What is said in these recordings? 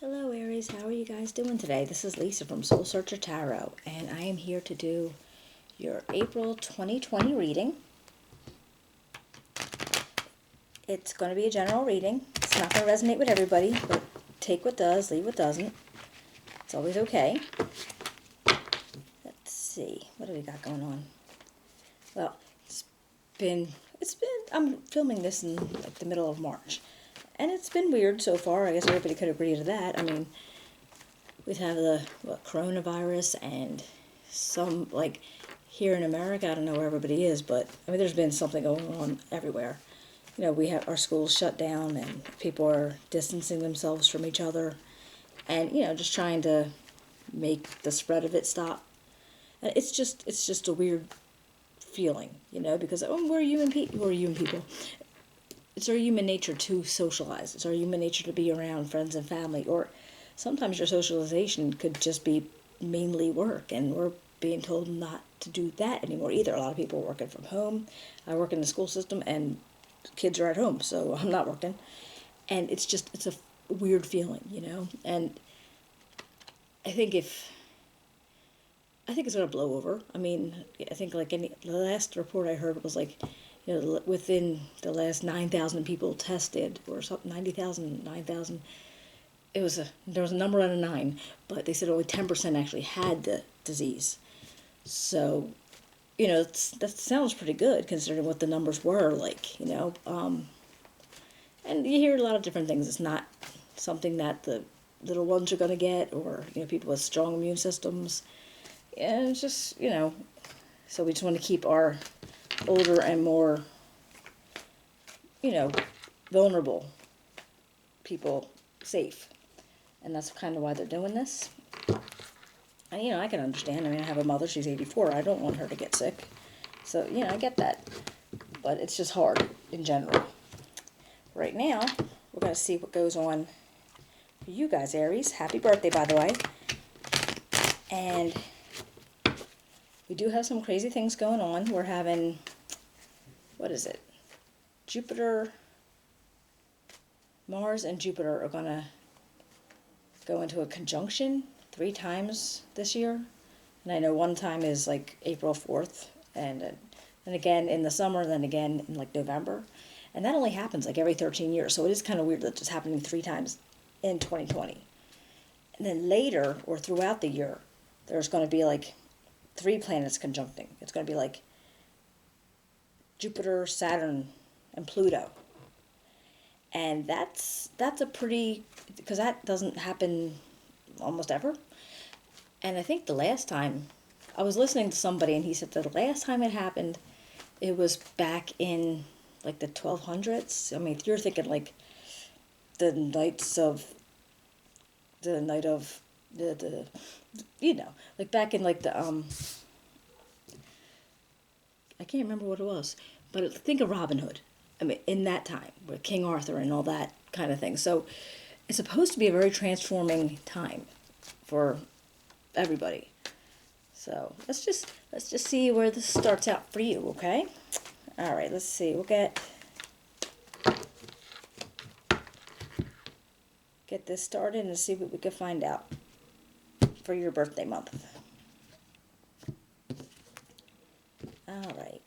Hello Aries, how are you guys doing today? This is Lisa from Soul Searcher Tarot, and I am here to do your April 2020 reading. It's going to be a general reading. It's not going to resonate with everybody, but take what does, leave what doesn't. It's always okay. Let's see, what do we got going on? Well, I'm filming this in like the middle of March, and it's been weird so far. I guess everybody could agree to that. I mean, we have the coronavirus and some, like, here in America, I don't know where everybody is, but I mean, there's been something going on everywhere. You know, we have our schools shut down and people are distancing themselves from each other and, you know, just trying to make the spread of it stop. And it's just a weird feeling, you know, because we're human people. It's our human nature to socialize. It's our human nature to be around friends and family, or sometimes your socialization could just be mainly work, and we're being told not to do that anymore either. A lot of people are working from home. I work in the school system, and kids are at home, so I'm not working. And it's a weird feeling, you know? And I think it's going to blow over. I mean, I think the last report I heard was like, you know, within the last 9,000 people tested, or something, 90,000, 9,000, there was a number out of 9, but they said only 10% actually had the disease. So, you know, that sounds pretty good considering what the numbers were like, you know. And you hear a lot of different things. It's not something that the little ones are going to get, or, you know, people with strong immune systems. And it's just, you know, so we just want to keep our older and more, you know, vulnerable people safe. And that's kind of why they're doing this. And, you know, I can understand. I mean, I have a mother, she's 84. I don't want her to get sick. So, you know, I get that. But it's just hard in general. Right now, we're going to see what goes on for you guys, Aries. Happy birthday, by the way. And we do have some crazy things going on. We're having, what is it? Mars and Jupiter are going to go into a conjunction 3 times this year. And I know one time is like April 4th, and then again in the summer, and then again in like November. And that only happens like every 13 years. So it is kind of weird that it's happening 3 times in 2020. And then later, or throughout the year, there's going to be like 3 planets conjuncting. It's going to be like Jupiter, Saturn, and Pluto. And that's a pretty, because that doesn't happen almost ever. And I think the last time, I was listening to somebody and he said that the last time it happened, it was back in like the 1200s. I mean, if you're thinking like the night of the you know, like back in like the I can't remember what it was, but think of Robin Hood. I mean, in that time with King Arthur and all that kind of thing. So it's supposed to be a very transforming time for everybody. So let's just see where this starts out for you, okay? All right, let's see. We'll get this started and see what we can find out for your birthday month. All right.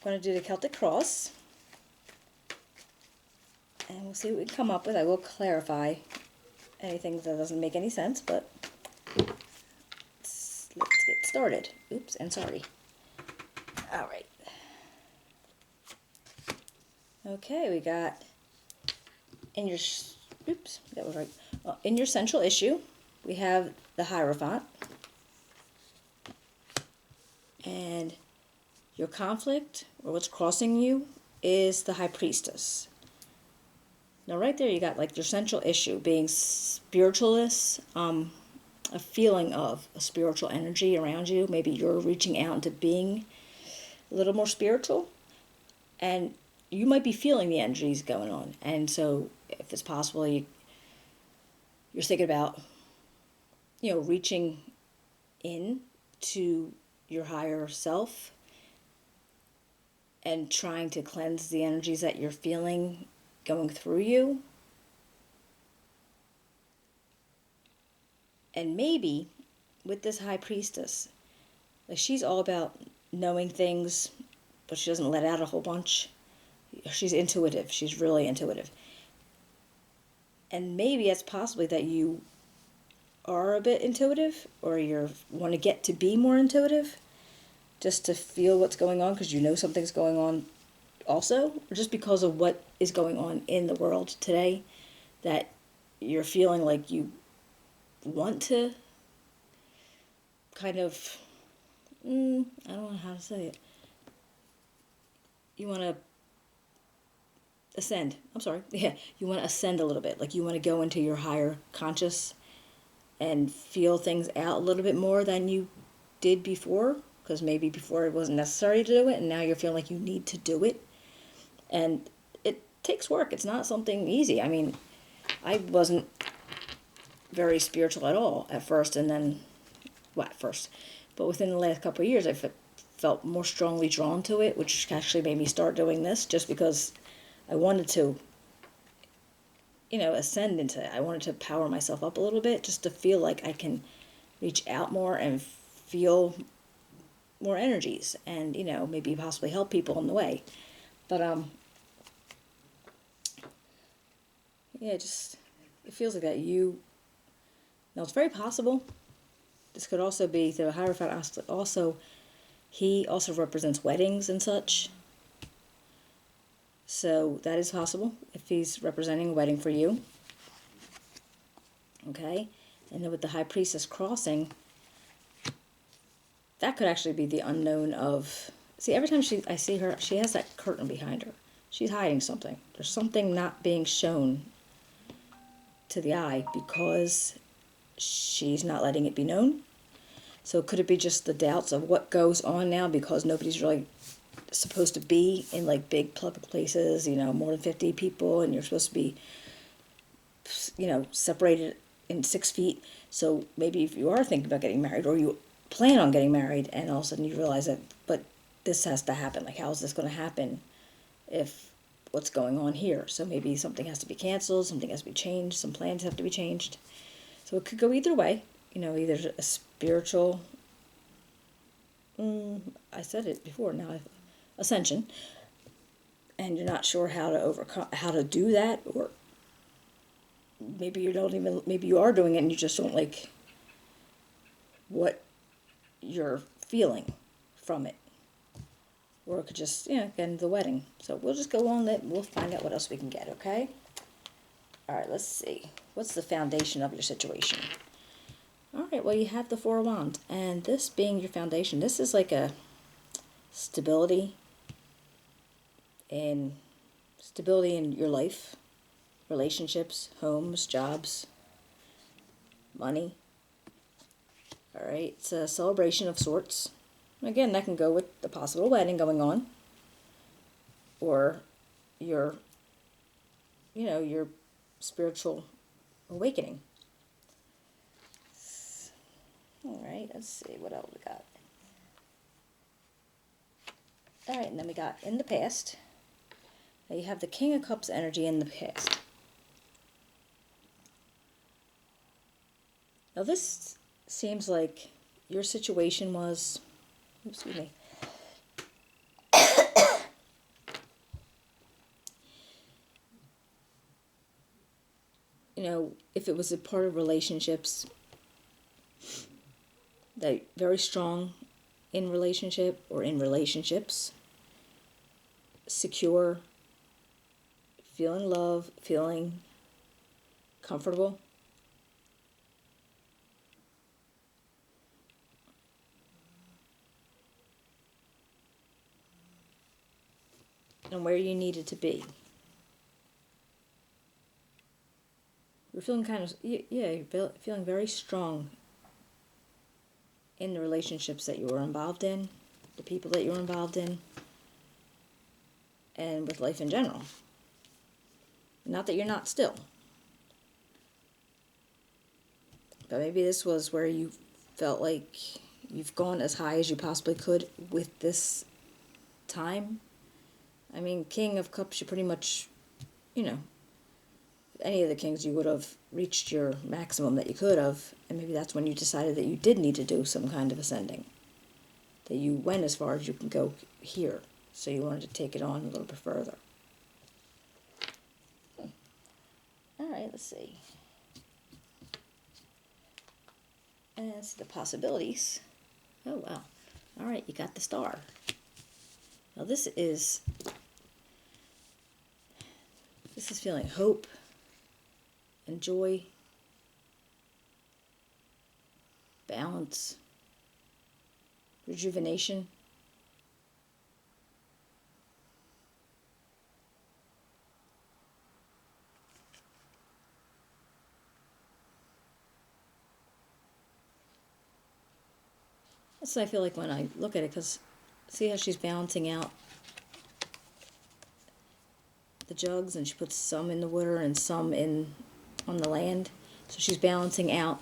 I'm going to do the Celtic Cross, and we'll see what we can come up with. I will clarify anything that doesn't make any sense, but let's get started. Oops, and sorry. All right. Okay, we got in your, oops, that was right. In your central issue, we have the Hierophant, and your conflict, or what's crossing you, is the High Priestess. Now right there you got like your central issue being spiritualist, a feeling of a spiritual energy around you. Maybe you're reaching out into being a little more spiritual, and you might be feeling the energies going on. And so if it's possible, you're thinking about, you know, reaching in to your higher self and trying to cleanse the energies that you're feeling going through you. And maybe with this high priestess, like she's all about knowing things, but she doesn't let out a whole bunch. She's intuitive. She's really intuitive. And maybe it's possibly that you are a bit intuitive, or you want to get to be more intuitive, just to feel what's going on because you know something's going on also, or just because of what is going on in the world today, that you're feeling like you want to kind of, I don't know how to say it. You want to ascend. I'm sorry. Yeah, you want to ascend a little bit. Like you want to go into your higher conscious and feel things out a little bit more than you did before, because maybe before it wasn't necessary to do it, and now you're feeling like you need to do it. And it takes work. It's not something easy. I mean, I wasn't very spiritual at all at first, and then, well, at first, but within the last couple of years, I felt more strongly drawn to it, which actually made me start doing this, just because I wanted to, ascend into it. I wanted to power myself up a little bit, just to feel like I can reach out more and feel more energies, and maybe possibly help people in the way. But yeah, it feels like that. Now it's very possible. This could also be the Hierophant. Also, he also represents weddings and such. So that is possible if he's representing a wedding for you. Okay, and then with the High Priestess crossing, that could actually be the unknown of. See, every time I see her, she has that curtain behind her. She's hiding something. There's something not being shown to the eye because she's not letting it be known. So could it be just the doubts of what goes on now because nobody's really supposed to be in like big public places, more than 50 people, and you're supposed to be, separated in 6 feet. So maybe if you are thinking about getting married, or you plan on getting married, and all of a sudden you realize that, but this has to happen. Like, how is this going to happen if what's going on here? So maybe something has to be canceled, something has to be changed, some plans have to be changed. So it could go either way, either a spiritual, I said it before, now ascension, and you're not sure how to do that, or maybe maybe you are doing it and you just don't like what you're feeling from it. Or it could just, get into the wedding. So we'll just go on that. We'll find out what else we can get, okay? All right, let's see. What's the foundation of your situation? All right, well, you have the Four of Wands. And this being your foundation, this is like a stability in your life, relationships, homes, jobs, money. All right, it's a celebration of sorts. Again, that can go with the possible wedding going on, or your spiritual awakening. All right, let's see what else we got. All right, and then we got in the past. Now you have the King of Cups energy in the past. Now this seems like your situation was, excuse me, if it was a part of relationships, that very strong in relationship or in relationships, secure, feeling love, feeling comfortable. And where you needed to be. You're feeling kind of, you're feeling very strong in the relationships that you were involved in, the people that you were involved in, and with life in general. Not that you're not still. But maybe this was where you felt like you've gone as high as you possibly could with this time. I mean, King of Cups, you pretty much, any of the kings, you would have reached your maximum that you could have, and maybe that's when you decided that you did need to do some kind of ascending. That you went as far as you can go here, so you wanted to take it on a little bit further. Alright, let's see. And that's the possibilities. Oh, wow. Alright, you got the star. Now this is feeling hope and joy, balance, rejuvenation. That's what I feel like when I look at it, because see how she's balancing out the jugs, and she puts some in the water and some in on the land. So she's balancing out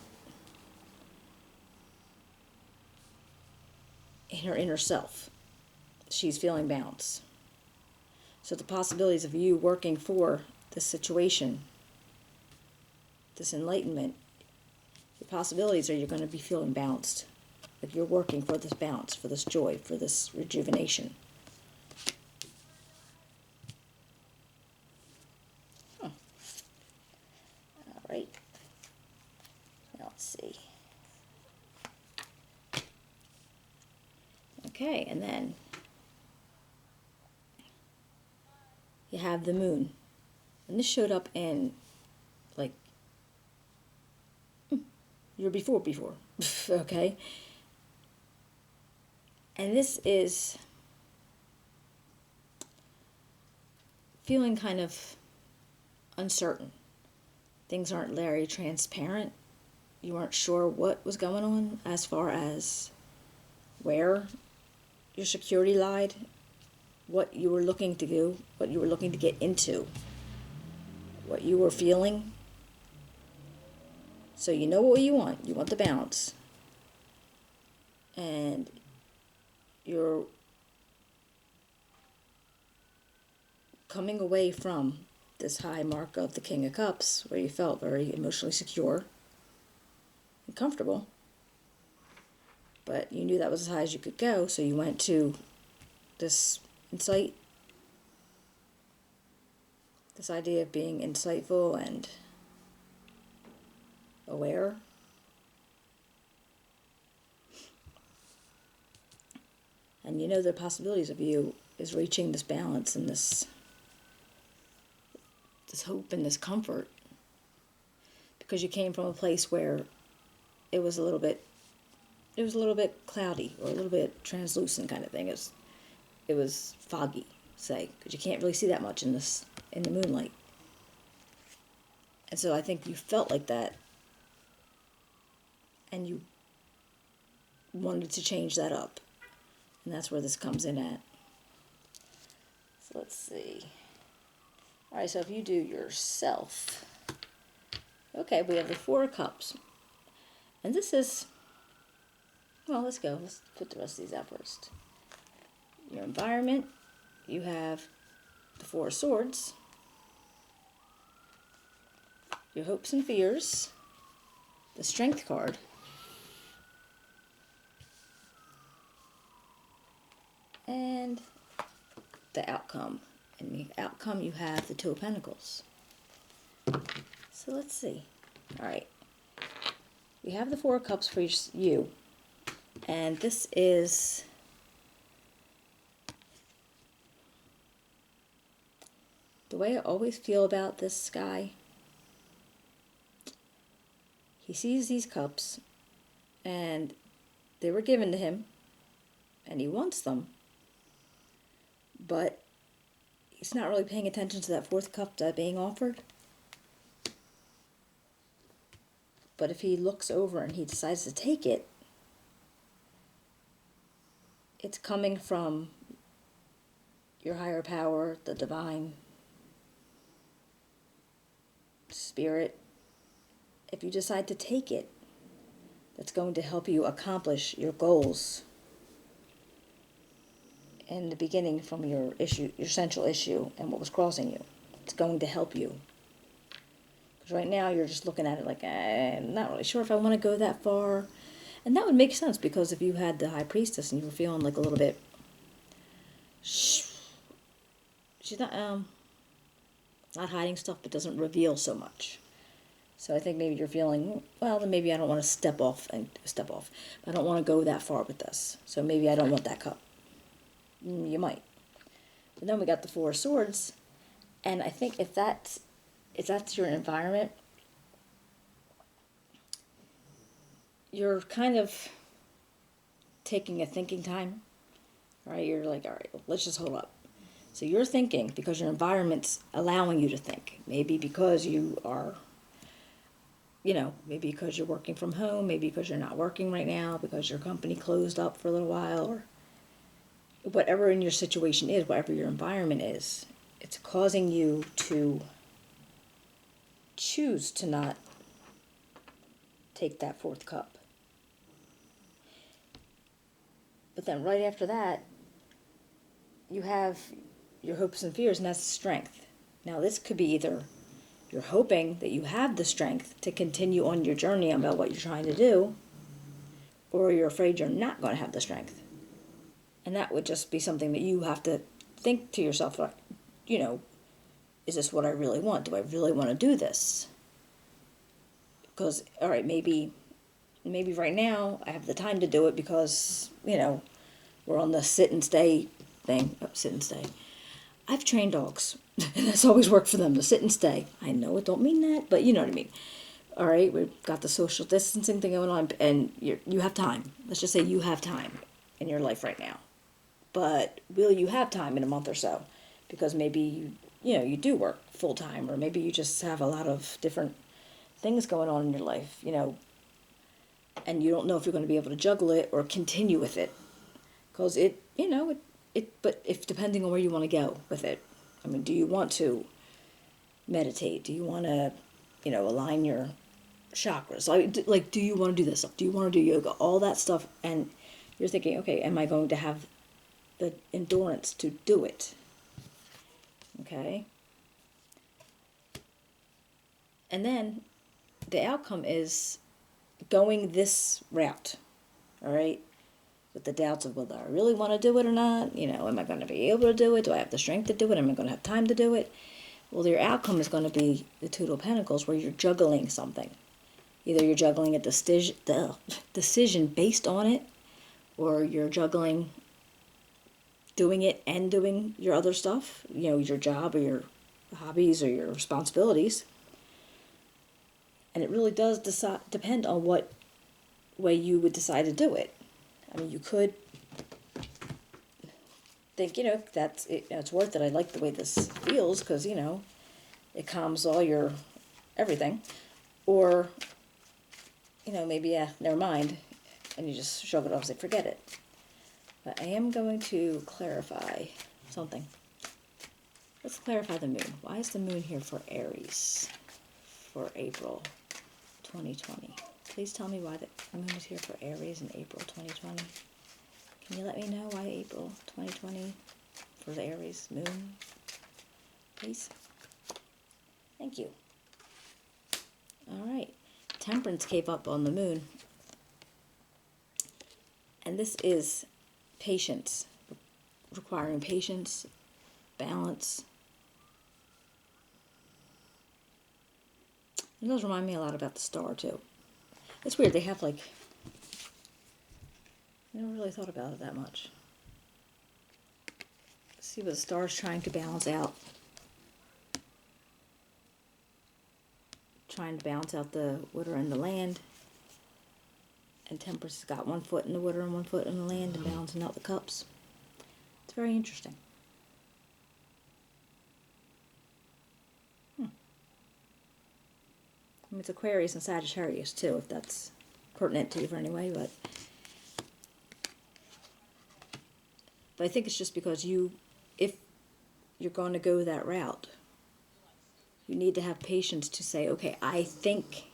in her inner self. She's feeling balance. So the possibilities of you working for this situation, this enlightenment, the possibilities are you're going to be feeling balanced. Like you're working for this balance, for this joy, for this rejuvenation. All right. Now let's see. Okay, and then you have the moon. And this showed up in, like, year before. Okay? And this is feeling kind of uncertain. Things aren't very transparent. You weren't sure what was going on as far as where your security lied, what you were looking to do, what you were looking to get into, what you were feeling. So you know what you want. You want the balance. And you're coming away from this high mark of the King of Cups, where you felt very emotionally secure and comfortable. But you knew that was as high as you could go, so you went to this insight, this idea of being insightful and aware. And you know the possibilities of you is reaching this balance and this hope and this comfort, because you came from a place where it was a little bit cloudy or a little bit translucent kind of thing. It was foggy, say, because you can't really see that much in the moonlight. And so I think you felt like that, and you wanted to change that up. And that's where this comes in at. So let's see. All right, so if you do yourself. Okay, we have the Four of Cups. And this is, well, let's go. Let's put the rest of these out first. Your environment, you have the Four of Swords. Your hopes and fears. The Strength card. And the outcome. And the outcome, you have the Two of Pentacles. So let's see. All right. We have the Four of Cups for you. And this is the way I always feel about this guy. He sees these cups, and they were given to him, and he wants them. But he's not really paying attention to that fourth cup that's being offered. But if he looks over and he decides to take it, it's coming from your higher power, the divine spirit. If you decide to take it, that's going to help you accomplish your goals in the beginning, from your issue, your central issue, and what was crossing you. It's going to help you. Because right now you're just looking at it like, I'm not really sure if I want to go that far. And that would make sense, because if you had the High Priestess and you were feeling like a little bit, she's not hiding stuff, but doesn't reveal so much. So I think maybe you're feeling, well, then maybe I don't want to step off. I don't want to go that far with this. So maybe I don't want that cup. You might. But then we got the Four of Swords, and I think if that's your environment, you're kind of taking a thinking time, right? You're like, all right, let's just hold up. So you're thinking because your environment's allowing you to think. Maybe because you are, maybe because you're working from home, maybe because you're not working right now, because your company closed up for a little while, or whatever in your situation is, whatever your environment is, it's causing you to choose to not take that fourth cup. But then right after that, you have your hopes and fears, and that's strength. Now this could be either you're hoping that you have the strength to continue on your journey about what you're trying to do, or you're afraid you're not going to have the strength. And that would just be something that you have to think to yourself, like, is this what I really want? Do I really want to do this? Because, all right, maybe right now I have the time to do it because, we're on the sit and stay thing. Oh, sit and stay. I've trained dogs, and that's always worked for them, to sit and stay. I know it don't mean that, but you know what I mean. All right, we've got the social distancing thing going on, and you have time. Let's just say you have time in your life right now. But will you have time in a month or so? Because maybe you do work full time, or maybe you just have a lot of different things going on in your life, and you don't know if you're going to be able to juggle it or continue with it. Because but if depending on where you want to go with it. I mean, do you want to meditate? Do you want to, align your chakras? Like, do you want to do this stuff? Do you want to do yoga? All that stuff. And you're thinking, okay, am I going to have the endurance to do it? Okay. And then the outcome is going this route. All right. With the doubts of whether I really want to do it or not. Am I going to be able to do it? Do I have the strength to do it? Am I going to have time to do it? Well, your outcome is going to be the Two of Pentacles, where you're juggling something. Either you're juggling a decision based on it, or you're juggling doing it and doing your other stuff, your job or your hobbies or your responsibilities. And it really does depend on what way you would decide to do it. I mean, you could think, that's it, it's worth it. I like the way this feels because, it calms all your everything. Or, maybe, never mind. And you just shrug it off and say, forget it. But I am going to clarify something. Let's clarify the moon. Why is the moon here for Aries for April 2020? Please tell me why the moon is here for Aries in April 2020. Can you let me know why April 2020 for the Aries moon? Please. Thank you. All right. Temperance came up on the moon. And this is patience, requiring patience, balance. It does remind me a lot about the star, too. It's weird, they have I never really thought about it that much. Let's see what the star's trying to balance out. Trying to balance out the water and the land. And Temperance has got 1 foot in the water and 1 foot in the land and balancing out the cups. It's very interesting. I mean, it's Aquarius and Sagittarius, too, if that's pertinent to you for any way, but I think it's just because if you're going to go that route, you need to have patience to say, okay, I think,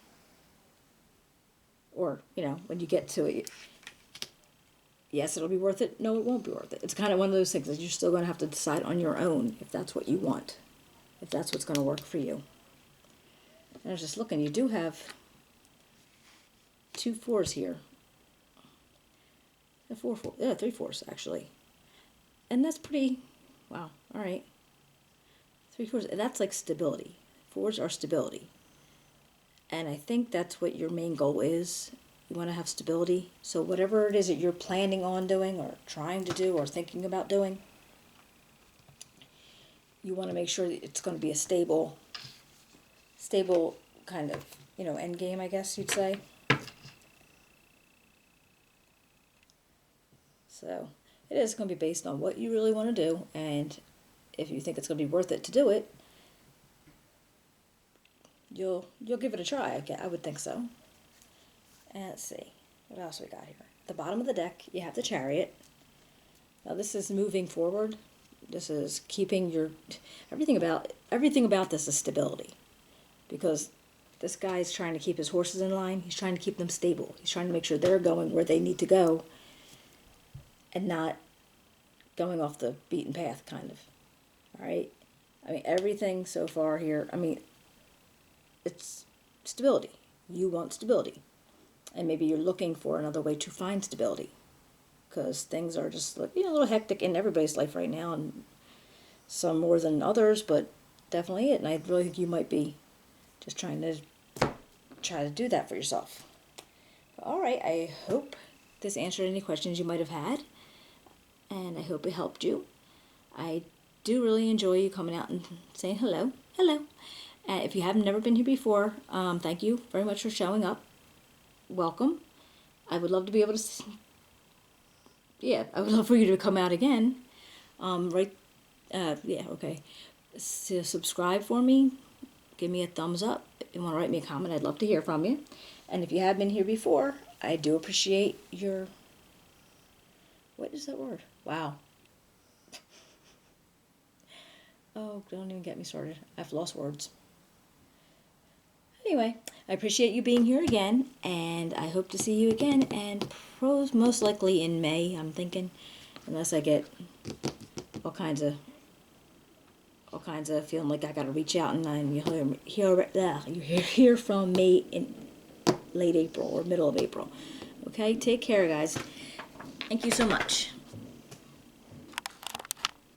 or, when you get to it, yes, it'll be worth it, no, it won't be worth it. It's kind of one of those things that you're still going to have to decide on your own if that's what you want, if that's what's going to work for you. And I was just looking, you do have 2 4s here. Yeah, 3 4s actually. And that's pretty, wow, all right. 3 4s, that's like stability. 4s are stability. And I think that's what your main goal is. You want to have stability. So whatever it is that you're planning on doing or trying to do or thinking about doing, you want to make sure that it's going to be a stable kind of, end game, I guess you'd say. So it is going to be based on what you really want to do, and if you think it's going to be worth it to do it, you'll give it a try. I would think so. And let's see, what else we got here? At the bottom of the deck, you have the Chariot. Now this is moving forward. This is keeping your everything about this is stability, because this guy's trying to keep his horses in line. He's trying to keep them stable. He's trying to make sure they're going where they need to go and not going off the beaten path, kind of. All right? I mean, everything so far here, it's stability. You want stability. And maybe you're looking for another way to find stability, because things are just like, a little hectic in everybody's life right now, and some more than others, but definitely it. And I really think you might be just trying to do that for yourself. All right, I hope this answered any questions you might have had, and I hope it helped you. I do really enjoy you coming out and saying hello. If you have never been here before, thank you very much for showing up. Welcome. I would love to be able to, I would love for you to come out again. Okay. So subscribe for me. Give me a thumbs up. If you want to write me a comment, I'd love to hear from you. And if you have been here before, I do appreciate your, what is that word? Wow. Oh, don't even get me started. I've lost words. Anyway, I appreciate you being here again, and I hope to see you again, and most likely in May, I'm thinking, unless I get all kinds of feeling like I gotta reach out, and then you hear from me in late April or middle of April. Okay, take care, guys. Thank you so much.